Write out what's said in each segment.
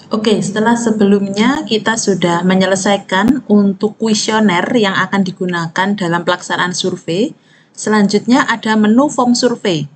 Oke, setelah sebelumnya kita sudah menyelesaikan untuk kuesioner yang akan digunakan dalam pelaksanaan survei. Selanjutnya ada menu form survei.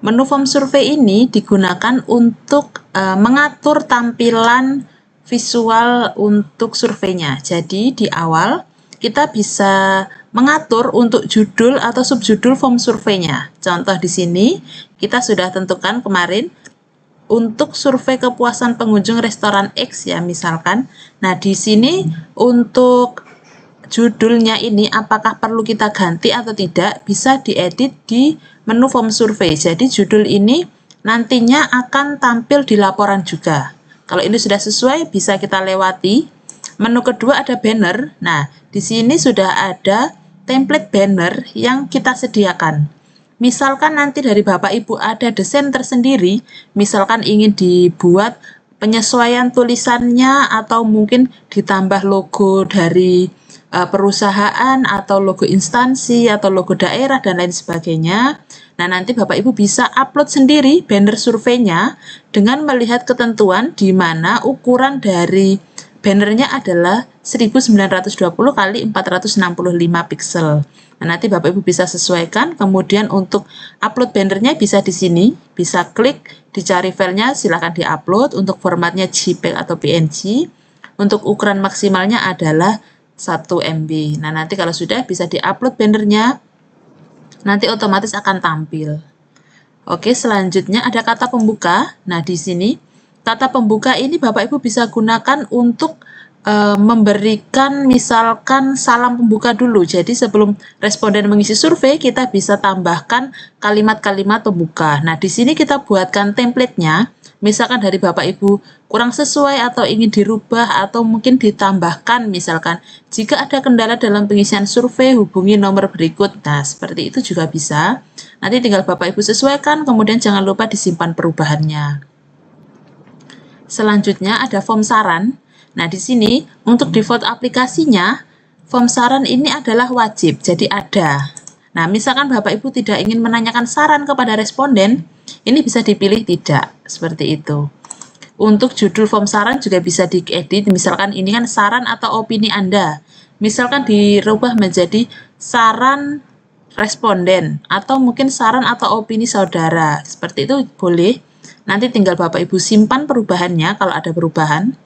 Menu form survei ini digunakan untuk mengatur tampilan visual untuk surveinya. Jadi di awal kita bisa mengatur untuk judul atau subjudul form surveinya. Contoh di sini kita sudah tentukan kemarin untuk survei kepuasan pengunjung restoran X ya misalkan. Nah, di sini untuk judulnya ini apakah perlu kita ganti atau tidak bisa diedit di menu form survei. Jadi judul ini nantinya akan tampil di laporan juga. Kalau ini sudah sesuai bisa kita lewati. Menu kedua ada banner. Nah, di sini sudah ada template banner yang kita sediakan. Misalkan nanti dari Bapak Ibu ada desain tersendiri, misalkan ingin dibuat penyesuaian tulisannya atau mungkin ditambah logo dari perusahaan atau logo instansi atau logo daerah dan lain sebagainya. Nah, nanti Bapak Ibu bisa upload sendiri banner surveinya dengan melihat ketentuan di mana ukuran dari bannernya adalah 1920 kali 465 pixel. Nah, nanti Bapak Ibu bisa sesuaikan. Kemudian untuk upload bannernya bisa di sini, bisa klik, dicari filenya, silakan diupload. Untuk formatnya JPEG atau PNG. Untuk ukuran maksimalnya adalah 1 MB. Nah, nanti kalau sudah bisa diupload bannernya, nanti otomatis akan tampil. Oke, selanjutnya ada kata pembuka. Nah, di sini kata pembuka ini Bapak Ibu bisa gunakan untuk memberikan misalkan salam pembuka dulu. Jadi sebelum responden mengisi survei, kita bisa tambahkan kalimat-kalimat pembuka. Nah, di sini kita buatkan template-nya. Misalkan dari Bapak Ibu kurang sesuai atau ingin dirubah atau mungkin ditambahkan misalkan. Jika ada kendala dalam pengisian survei, hubungi nomor berikut. Nah, seperti itu juga bisa. Nanti tinggal Bapak Ibu sesuaikan, kemudian jangan lupa disimpan perubahannya. Selanjutnya ada form saran. Nah, di sini untuk default aplikasinya, form saran ini adalah wajib, jadi ada. Nah, misalkan Bapak Ibu tidak ingin menanyakan saran kepada responden, ini bisa dipilih tidak, seperti itu. Untuk judul form saran juga bisa diedit, misalkan ini kan saran atau opini Anda. Misalkan dirubah menjadi saran responden, atau mungkin saran atau opini saudara, seperti itu boleh. Nanti tinggal Bapak Ibu simpan perubahannya kalau ada perubahan.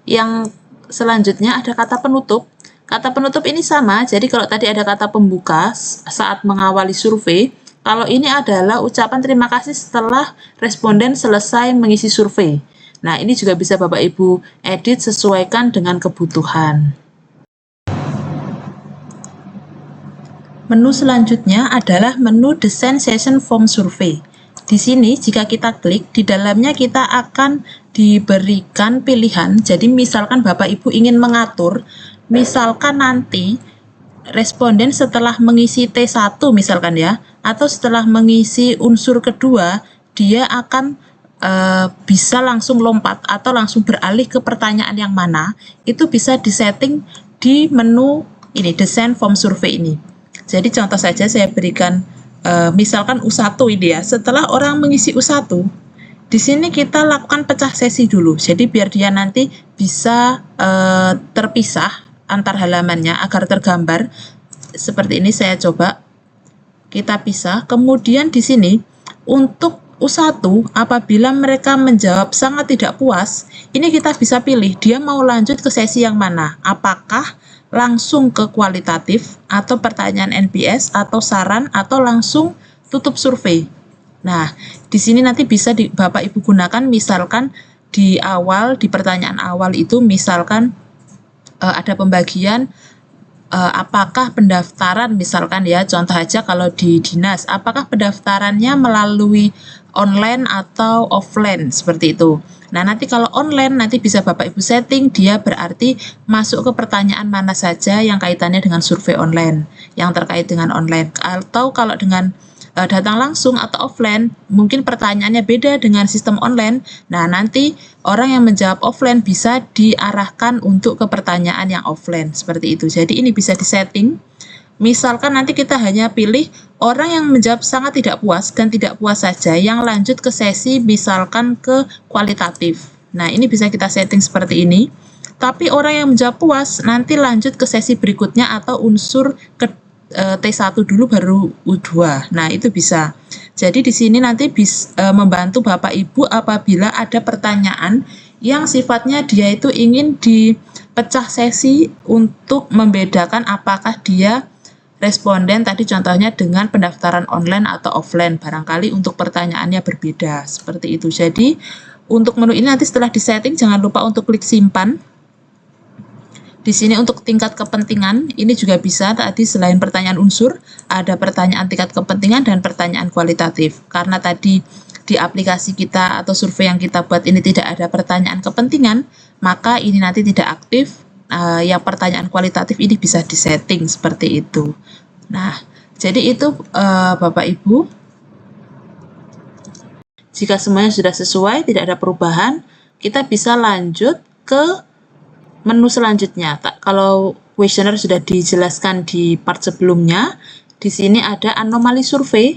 Yang selanjutnya ada kata penutup. Kata penutup ini sama, jadi kalau tadi ada kata pembuka saat mengawali survei, kalau ini adalah ucapan terima kasih setelah responden selesai mengisi survei. Nah, ini juga bisa Bapak Ibu edit sesuaikan dengan kebutuhan. Menu selanjutnya adalah menu desain session form survei. Di sini jika kita klik, di dalamnya kita akan diberikan pilihan. Jadi misalkan Bapak Ibu ingin mengatur, misalkan nanti responden setelah mengisi T1 misalkan ya, atau setelah mengisi unsur kedua, dia akan bisa langsung lompat atau langsung beralih ke pertanyaan yang mana, itu bisa disetting di menu ini, desain form survei ini. Jadi contoh saja saya berikan misalkan U1 ini ya, setelah orang mengisi U1, di sini kita lakukan pecah sesi dulu. Jadi biar dia nanti bisa terpisah antar halamannya agar tergambar. Seperti ini saya coba. Kita pisah. Kemudian di sini untuk U1 apabila mereka menjawab sangat tidak puas, ini kita bisa pilih dia mau lanjut ke sesi yang mana. Apakah langsung ke kualitatif atau pertanyaan NPS atau saran atau langsung tutup survei. Nah, di sini nanti bisa Bapak Ibu gunakan misalkan di awal, di pertanyaan awal itu misalkan ada pembagian apakah pendaftaran misalkan ya, contoh aja kalau di dinas, apakah pendaftarannya melalui online atau offline seperti itu. Nah, nanti kalau online nanti bisa Bapak Ibu setting dia berarti masuk ke pertanyaan mana saja yang kaitannya dengan survei online, yang terkait dengan online. Atau kalau dengan datang langsung atau offline, mungkin pertanyaannya beda dengan sistem online. Nah, nanti orang yang menjawab offline bisa diarahkan untuk ke pertanyaan yang offline, seperti itu. Jadi ini bisa disetting. Misalkan nanti kita hanya pilih orang yang menjawab sangat tidak puas dan tidak puas saja, yang lanjut ke sesi misalkan ke kualitatif. Nah, ini bisa kita setting seperti ini. Tapi orang yang menjawab puas nanti lanjut ke sesi berikutnya atau unsur ke T1 dulu baru U2. Nah, itu bisa. Jadi di sini nanti bisa membantu Bapak Ibu apabila ada pertanyaan yang sifatnya dia itu ingin dipecah sesi untuk membedakan apakah dia responden tadi contohnya dengan pendaftaran online atau offline. Barangkali untuk pertanyaannya berbeda. Seperti itu. Jadi, untuk menu ini nanti setelah disetting jangan lupa untuk klik simpan. Di sini untuk tingkat kepentingan, ini juga bisa tadi selain pertanyaan unsur, ada pertanyaan tingkat kepentingan dan pertanyaan kualitatif. Karena tadi di aplikasi kita atau survei yang kita buat ini tidak ada pertanyaan kepentingan, maka ini nanti tidak aktif. Yang pertanyaan kualitatif ini bisa disetting seperti itu. Nah, jadi itu Bapak Ibu. Jika semuanya sudah sesuai, tidak ada perubahan, kita bisa lanjut ke menu selanjutnya. Kalau kuesioner sudah dijelaskan di part sebelumnya, di sini ada anomali survei.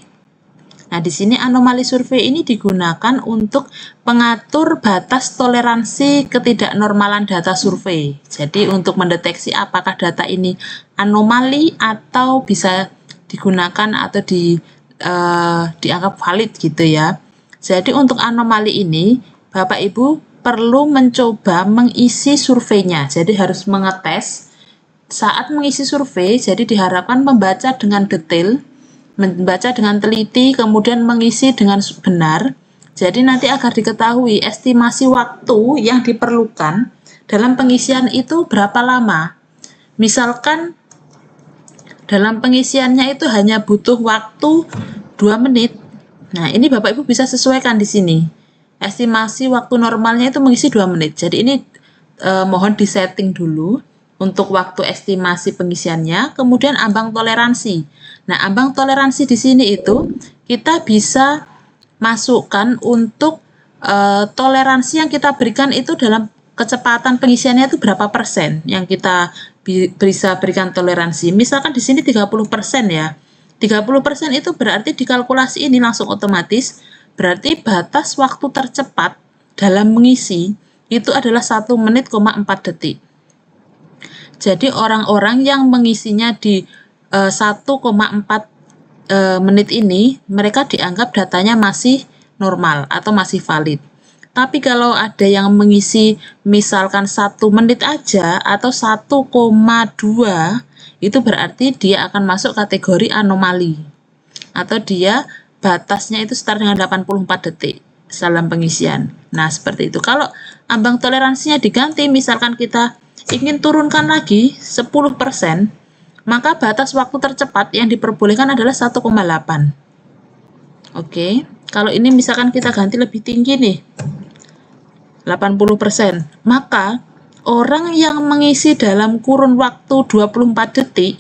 Nah, di sini anomali survei ini digunakan untuk pengatur batas toleransi ketidaknormalan data survei. Jadi, untuk mendeteksi apakah data ini anomali atau bisa digunakan atau dianggap valid gitu ya. Jadi, untuk anomali ini, Bapak Ibu perlu mencoba mengisi surveinya. Jadi harus mengetes saat mengisi survei. Jadi diharapkan membaca dengan detail, membaca dengan teliti, kemudian mengisi dengan benar. Jadi nanti agar diketahui estimasi waktu yang diperlukan dalam pengisian itu berapa lama. Misalkan dalam pengisiannya itu hanya butuh waktu 2 menit. Nah, ini Bapak Ibu bisa sesuaikan di sini. Estimasi waktu normalnya itu mengisi 2 menit. Jadi ini mohon disetting dulu untuk waktu estimasi pengisiannya, kemudian ambang toleransi. Nah, ambang toleransi di sini itu kita bisa masukkan untuk toleransi yang kita berikan itu dalam kecepatan pengisiannya itu berapa persen yang kita bisa berikan toleransi. Misalkan di sini 30% ya. 30% itu berarti dikalkulasi ini langsung otomatis. Berarti batas waktu tercepat dalam mengisi itu adalah 1 menit, 4 detik. Jadi orang-orang yang mengisinya di 1,4 menit ini, mereka dianggap datanya masih normal atau masih valid. Tapi kalau ada yang mengisi misalkan 1 menit aja atau 1,2, itu berarti dia akan masuk kategori anomali. Atau dia batasnya itu setara dengan 84 detik dalam pengisian. Nah, seperti itu. Kalau ambang toleransinya diganti, misalkan kita ingin turunkan lagi 10%, maka batas waktu tercepat yang diperbolehkan adalah 1,8. Oke, kalau ini misalkan kita ganti lebih tinggi nih, 80%, maka orang yang mengisi dalam kurun waktu 24 detik,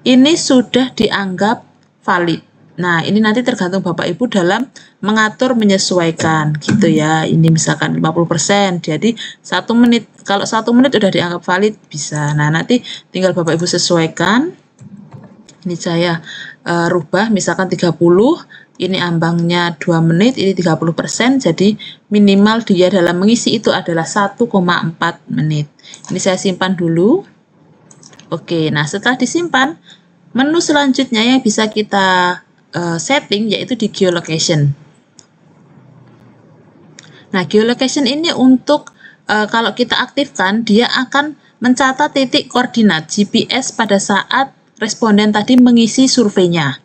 ini sudah dianggap valid. Nah, ini nanti tergantung Bapak Ibu dalam mengatur menyesuaikan gitu ya. Ini misalkan 50%. Jadi 1 menit. Kalau 1 menit udah dianggap valid bisa. Nah, nanti tinggal Bapak Ibu sesuaikan. Ini saya rubah misalkan 30. Ini ambangnya 2 menit, ini 30%. Jadi minimal dia dalam mengisi itu adalah 1,4 menit. Ini saya simpan dulu. Oke, nah setelah disimpan, menu selanjutnya yang bisa kita setting yaitu di geolocation. Nah, geolocation ini untuk kalau kita aktifkan, dia akan mencatat titik koordinat GPS pada saat responden tadi mengisi surveinya.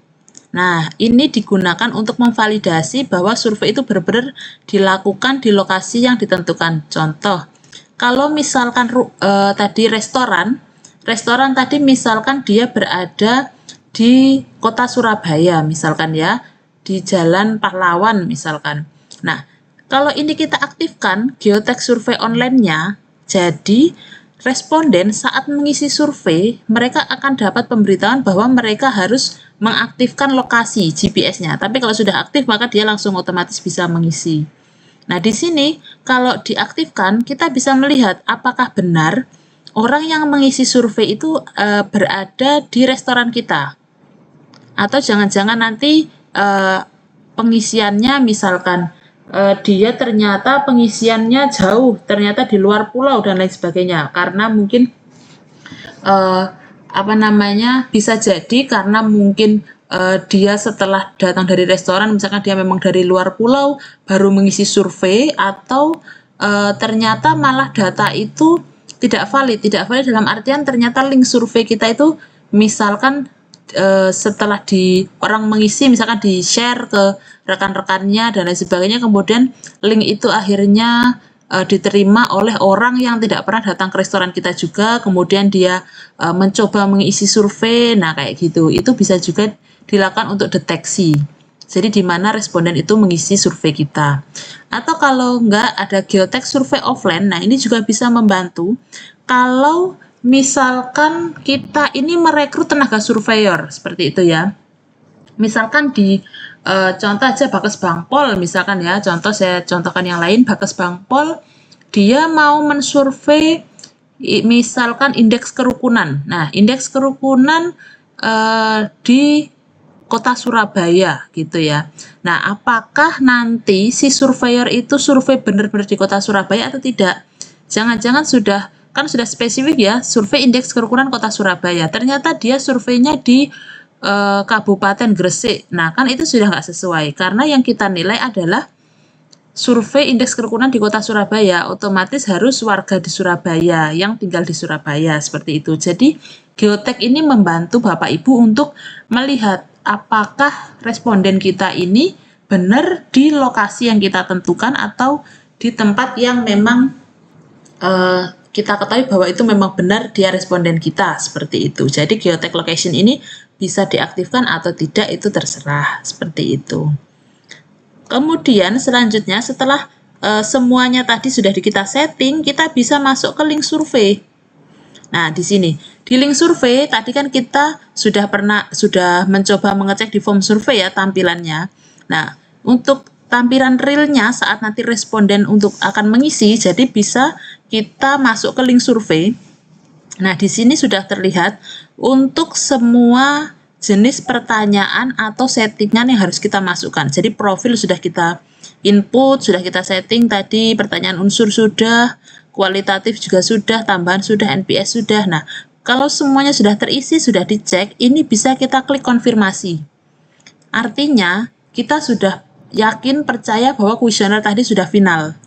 Nah, ini digunakan untuk memvalidasi bahwa survei itu benar-benar dilakukan di lokasi yang ditentukan. Contoh, kalau misalkan tadi restoran tadi misalkan dia berada di kota Surabaya misalkan ya, di Jalan Pahlawan misalkan. Nah, kalau ini kita aktifkan geotek survei online-nya, jadi responden saat mengisi survei, mereka akan dapat pemberitahuan bahwa mereka harus mengaktifkan lokasi GPS-nya. Tapi kalau sudah aktif, maka dia langsung otomatis bisa mengisi. Nah, di sini kalau diaktifkan, kita bisa melihat apakah benar orang yang mengisi survei itu berada di restoran kita. Atau jangan-jangan nanti pengisiannya misalkan dia ternyata pengisiannya jauh, ternyata di luar pulau dan lain sebagainya. Karena mungkin bisa jadi karena mungkin dia setelah datang dari restoran, misalkan dia memang dari luar pulau baru mengisi survei, atau ternyata malah data itu tidak valid dalam artian ternyata link survei kita itu misalkan setelah orang mengisi, misalkan di share ke rekan-rekannya dan lain sebagainya, kemudian link itu akhirnya diterima oleh orang yang tidak pernah datang ke restoran kita juga, kemudian dia mencoba mengisi survei. Nah, kayak gitu, itu bisa juga dilakukan untuk deteksi. Jadi di mana responden itu mengisi survei kita. Atau kalau enggak ada geotek survei offline, nah ini juga bisa membantu kalau misalkan kita ini merekrut tenaga surveyor, seperti itu ya. Misalkan di contoh aja Bakes Bangpol, misalkan ya, saya contohkan yang lain, Bakes Bangpol, dia mau mensurvei misalkan indeks kerukunan. Nah, indeks kerukunan di Kota Surabaya gitu ya. Nah, apakah nanti si surveyor itu survei benar-benar di Kota Surabaya atau tidak? Jangan-jangan sudah spesifik ya, survei indeks kerukunan Kota Surabaya. Ternyata dia surveinya di Kabupaten Gresik. Nah, kan itu sudah nggak sesuai karena yang kita nilai adalah survei indeks kerukunan di Kota Surabaya, otomatis harus warga di Surabaya yang tinggal di Surabaya, seperti itu. Jadi geotek ini membantu Bapak Ibu untuk melihat apakah responden kita ini benar di lokasi yang kita tentukan atau di tempat yang memang kita ketahui bahwa itu memang benar dia responden kita, seperti itu. Jadi geotek location ini bisa diaktifkan atau tidak itu terserah, seperti itu. Kemudian selanjutnya setelah semuanya tadi sudah kita setting, kita bisa masuk ke link survei. Nah, di sini di link survei tadi kan kita sudah mencoba mengecek di form survei ya tampilannya. Nah, untuk tampilan realnya saat nanti responden untuk akan mengisi, jadi bisa kita masuk ke link survei. Nah, di sini sudah terlihat untuk semua jenis pertanyaan atau settingan yang harus kita masukkan. Jadi profil sudah kita input, sudah kita setting tadi, pertanyaan unsur sudah, kualitatif juga sudah, tambahan sudah, NPS sudah. Nah, kalau semuanya sudah terisi, sudah dicek, ini bisa kita klik konfirmasi. Artinya, kita sudah yakin, percaya bahwa kuesioner tadi sudah final.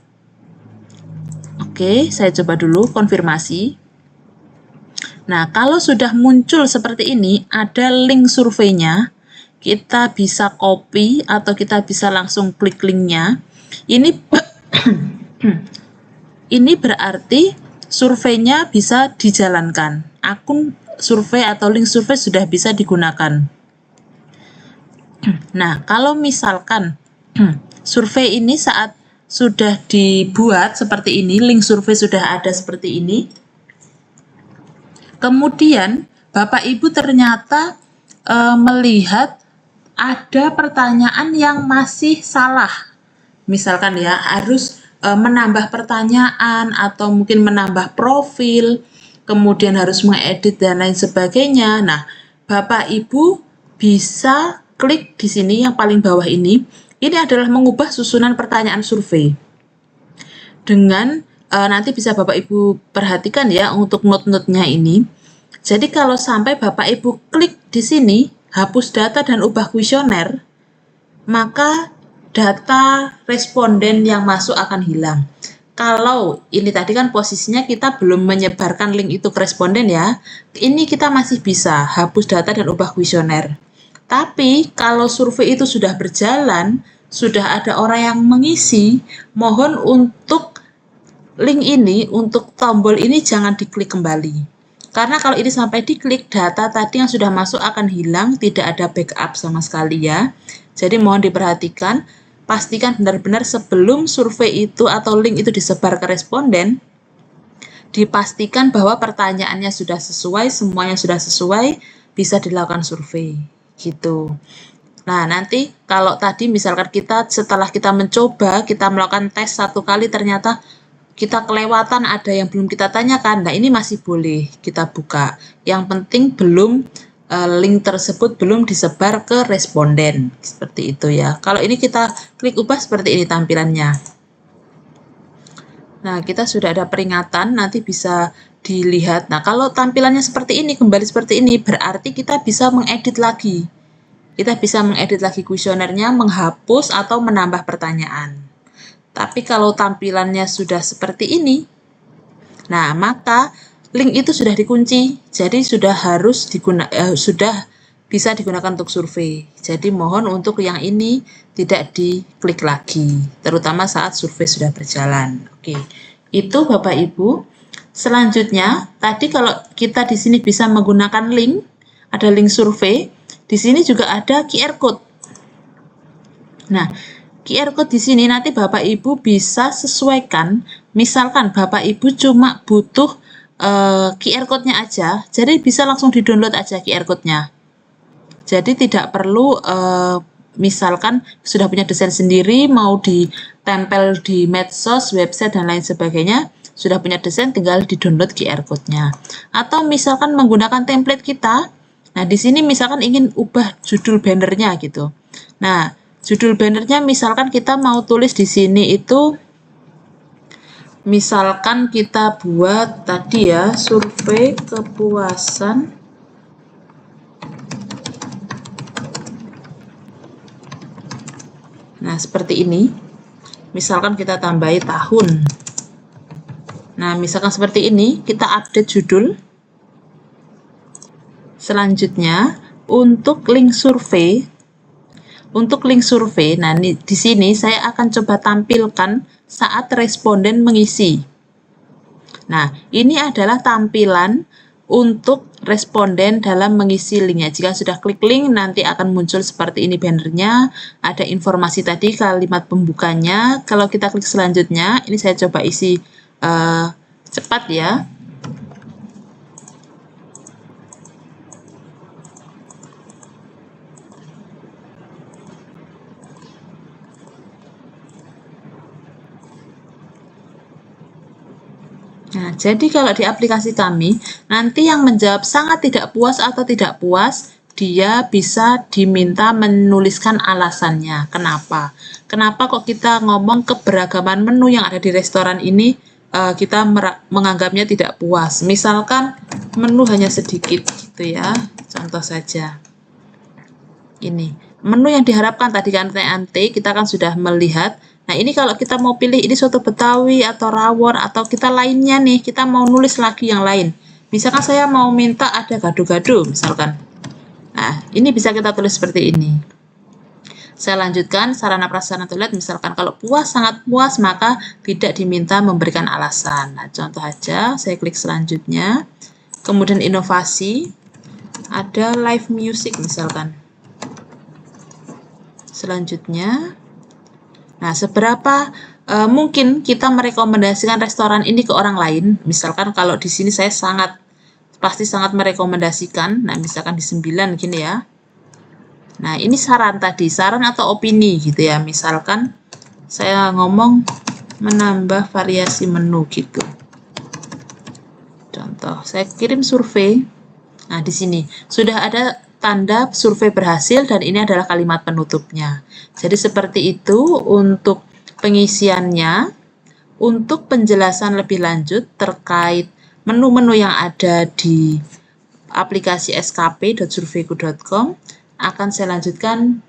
Oke, saya coba dulu konfirmasi. Nah, kalau sudah muncul seperti ini, ada link surveinya, kita bisa copy atau kita bisa langsung klik linknya. Ini berarti surveinya bisa dijalankan. Akun survei atau link survei sudah bisa digunakan. Nah, kalau misalkan survei ini saat sudah dibuat seperti ini, link survei sudah ada seperti ini, kemudian Bapak Ibu ternyata melihat ada pertanyaan yang masih salah. Misalkan ya, harus menambah pertanyaan atau mungkin menambah profil, kemudian harus mengedit dan lain sebagainya. Nah, Bapak Ibu bisa klik di sini yang paling bawah ini. Ini adalah mengubah susunan pertanyaan survei. Dengan nanti bisa Bapak Ibu perhatikan ya untuk note-note-nya ini. Jadi kalau sampai Bapak Ibu klik di sini, hapus data dan ubah kuesioner, maka data responden yang masuk akan hilang. Kalau ini tadi kan posisinya kita belum menyebarkan link itu ke responden ya, ini kita masih bisa hapus data dan ubah kuesioner. Tapi kalau survei itu sudah berjalan, sudah ada orang yang mengisi, mohon untuk link ini, untuk tombol ini jangan diklik kembali. Karena kalau ini sampai diklik, data tadi yang sudah masuk akan hilang, tidak ada backup sama sekali ya. Jadi mohon diperhatikan, pastikan benar-benar sebelum survei itu atau link itu disebar ke responden, dipastikan bahwa pertanyaannya sudah sesuai, semuanya sudah sesuai, bisa dilakukan survei gitu. Nah, nanti kalau tadi misalkan setelah kita mencoba, kita melakukan tes 1 kali, ternyata kita kelewatan ada yang belum kita tanyakan, nah ini masih boleh kita buka. Yang penting belum link tersebut belum disebar ke responden. Seperti itu ya. Kalau ini kita klik ubah seperti ini tampilannya. Nah, kita sudah ada peringatan, nanti bisa dilihat. Nah, kalau tampilannya seperti ini, kembali seperti ini, berarti kita bisa mengedit lagi. Kita bisa mengedit lagi kuesionernya, menghapus atau menambah pertanyaan. Tapi kalau tampilannya sudah seperti ini, nah maka link itu sudah dikunci, jadi sudah bisa digunakan untuk survei. Jadi mohon untuk yang ini tidak diklik lagi, terutama saat survei sudah berjalan. Oke, itu Bapak Ibu. Selanjutnya, tadi kalau kita di sini bisa menggunakan link, ada link survei, di sini juga ada QR code. Nah, QR code di sini nanti Bapak Ibu bisa sesuaikan. Misalkan Bapak Ibu cuma butuh QR code-nya aja, jadi bisa langsung di-download aja QR code-nya. Jadi tidak perlu misalkan sudah punya desain sendiri, mau ditempel di medsos, website, dan lain sebagainya, sudah punya desain, tinggal di-download QR code-nya. Atau misalkan menggunakan template kita, nah di sini misalkan ingin ubah judul bannernya gitu. Nah, judul bannernya misalkan kita mau tulis di sini itu, misalkan kita buat tadi ya, survei kepuasan nah seperti ini. Misalkan kita tambahi tahun. Nah, misalkan seperti ini, kita update judul. Selanjutnya, untuk link survei, nah di sini saya akan coba tampilkan saat responden mengisi. Nah, ini adalah tampilan untuk responden dalam mengisi linknya. Jika sudah klik link, nanti akan muncul seperti ini bannernya. Ada informasi tadi, kalimat pembukanya. Kalau kita klik selanjutnya, ini saya coba isi cepat ya. Nah, jadi kalau di aplikasi kami, nanti yang menjawab sangat tidak puas atau tidak puas, dia bisa diminta menuliskan alasannya. Kenapa? Kenapa kok kita ngomong keberagaman menu yang ada di restoran ini, kita menganggapnya tidak puas. Misalkan menu hanya sedikit, gitu ya. Contoh saja. Ini, menu yang diharapkan tadi kan ante, kita kan sudah melihat. Nah, ini kalau kita mau pilih ini soto Betawi atau rawon atau kita lainnya nih, kita mau nulis lagi yang lain. Misalkan saya mau minta ada gado-gado misalkan. Nah, ini bisa kita tulis seperti ini. Saya lanjutkan sarana prasarana toilet, misalkan kalau puas, sangat puas, maka tidak diminta memberikan alasan. Nah, contoh aja, saya klik selanjutnya. Kemudian inovasi, ada live music misalkan. Selanjutnya, nah, seberapa mungkin kita merekomendasikan restoran ini ke orang lain? Misalkan kalau di sini saya pasti sangat merekomendasikan. Nah, misalkan di 9 gini ya. Nah, ini saran tadi, saran atau opini gitu ya. Misalkan saya ngomong menambah variasi menu gitu. Contoh, saya kirim survei. Nah, di sini sudah ada tanda survei berhasil dan ini adalah kalimat penutupnya. Jadi seperti itu untuk pengisiannya. Untuk penjelasan lebih lanjut terkait menu-menu yang ada di aplikasi skp.surveiku.com akan saya lanjutkan